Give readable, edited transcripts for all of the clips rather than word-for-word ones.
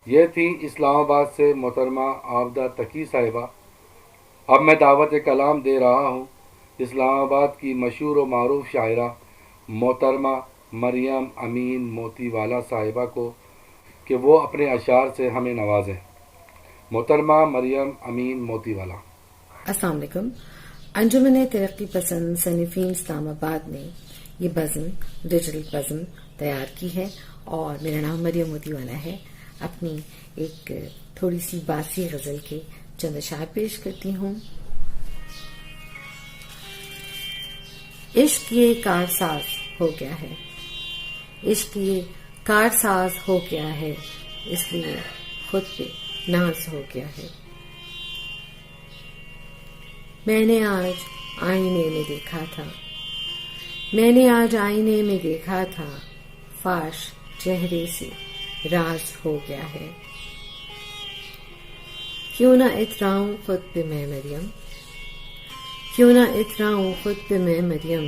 یہ تھی اسلام آباد سے محترمہ عابدہ تقی صاحبہ۔ اب میں دعوت کلام دے رہا ہوں اسلام آباد کی مشہور و معروف شاعرہ محترمہ مریم امین موتی والا صاحبہ کو کہ وہ اپنے اشعار سے ہمیں نوازیں۔ محترمہ مریم امین موتی والا۔ السلام علیکم۔ انجمن ترقی پسند صنفین اسلام آباد نے یہ بزم ڈیجیٹل بزم تیار کی ہے اور میرا نام مریم موتی والا ہے۔ اپنی ایک تھوڑی سی باسی غزل کے چند اشعار پیش کرتی ہوں۔ عشق یہ کارساز ہو گیا ہے، عشق یہ کارساز ہو گیا ہے، اس لیے خود پہ ناز ہو گیا ہے۔ میں نے آج آئینے میں دیکھا تھا، میں نے آج آئینے میں دیکھا تھا، فاش چہرے سے راز ہو گیا ہے۔ کیوں نہ اتراؤں خود پہ میں مریم، کیوں نہ اتراؤں خود پہ میں مریم،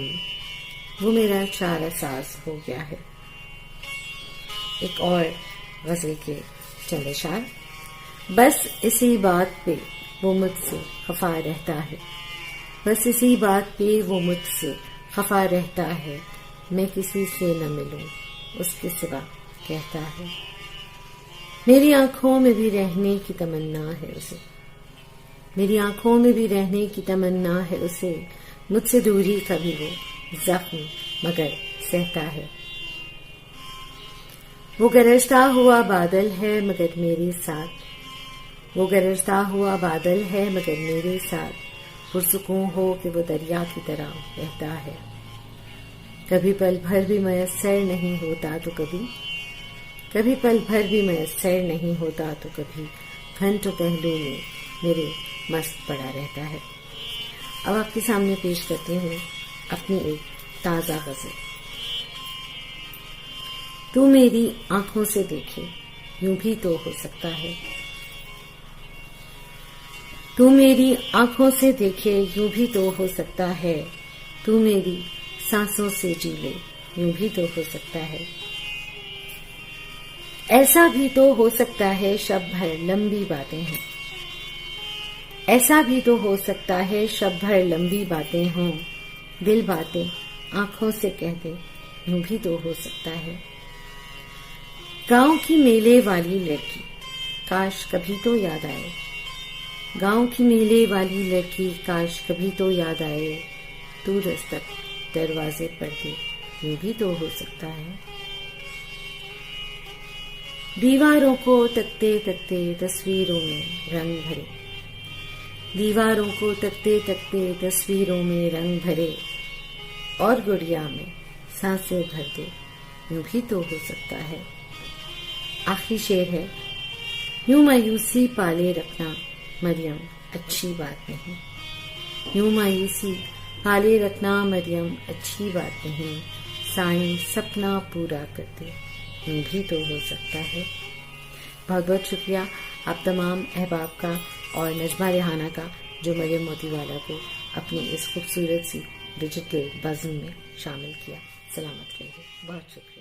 وہ میرا چارہ ساز ہو گیا ہے۔ ایک اور غزل کے چند اشعار۔ بس اسی بات پہ وہ مجھ سے خفا رہتا ہے، بس اسی بات پہ وہ مجھ سے خفا رہتا ہے، میں کسی سے نہ ملوں اس کے سوا کہتا ہے۔ میری آنکھوں میں بھی رہنے کی تمنا ہے اسے، میری آنکھوں میں بھی رہنے کی تمنا ہے اسے، مجھ سے دوری کا بھی وہ زخم مگر سہتا ہے۔ وہ گرجتا ہوا بادل ہے مگر میرے ساتھ، وہ گرجتا ہوا بادل ہے مگر میرے ساتھ، پرسکون ہو کہ وہ دریا کی طرح بہتا ہے۔ کبھی پل بھر بھی میسر نہیں ہوتا تو کبھی پل بھر بھی میسر نہیں ہوتا تو کبھی گھنٹوں پہلو میں میرے مست پڑا رہتا ہے۔ اب آپ کے سامنے پیش کرتی ہوں اپنی ایک تازہ غزل۔ تو میری آنکھوں سے دیکھے یوں بھی تو ہو سکتا ہے، تو میری آنکھوں سے دیکھے یوں بھی تو ہو سکتا ہے، تو میری سانسوں سے جی لے یوں بھی تو ہو سکتا ہے۔ ایسا بھی تو ہو سکتا ہے شب بھر لمبی باتیں ہوں، ایسا بھی تو ہو سکتا ہے شب بھر لمبی باتیں ہوں، دل باتیں آنکھوں سے کہہ دے یوں بھی تو ہو سکتا ہے۔ گاؤں کی میلے والی لڑکی کاش کبھی تو یاد آئے، گاؤں کی میلے والی لڑکی کاش کبھی تو یاد آئے، تو دستک دروازے پر دے یوں بھی تو ہو سکتا ہے۔ دیواروں کو تکتے تکتے تصویروں میں رنگ بھرے، دیواروں کو تکتے تکتے تصویروں میں رنگ بھرے، اور گڑیا میں سانسیں بھر دے یوں بھی تو ہو سکتا ہے۔ آخری شعر ہے۔ یوں مایوسی پالے رکھنا مریم اچھی بات نہیں، یوں مایوسی پالے رکھنا مریم اچھی بات نہیں، سائنس سپنا پورا کر دے یوں بھی تو ہو سکتا ہے۔ بہت بہت شکریہ آپ تمام احباب کا اور نجمہ ریحانہ کا جو مریم موتی والا کو اپنی اس خوبصورت سی ڈیجیٹل بزم میں شامل کیا۔ سلامت رہیے، بہت شکریہ۔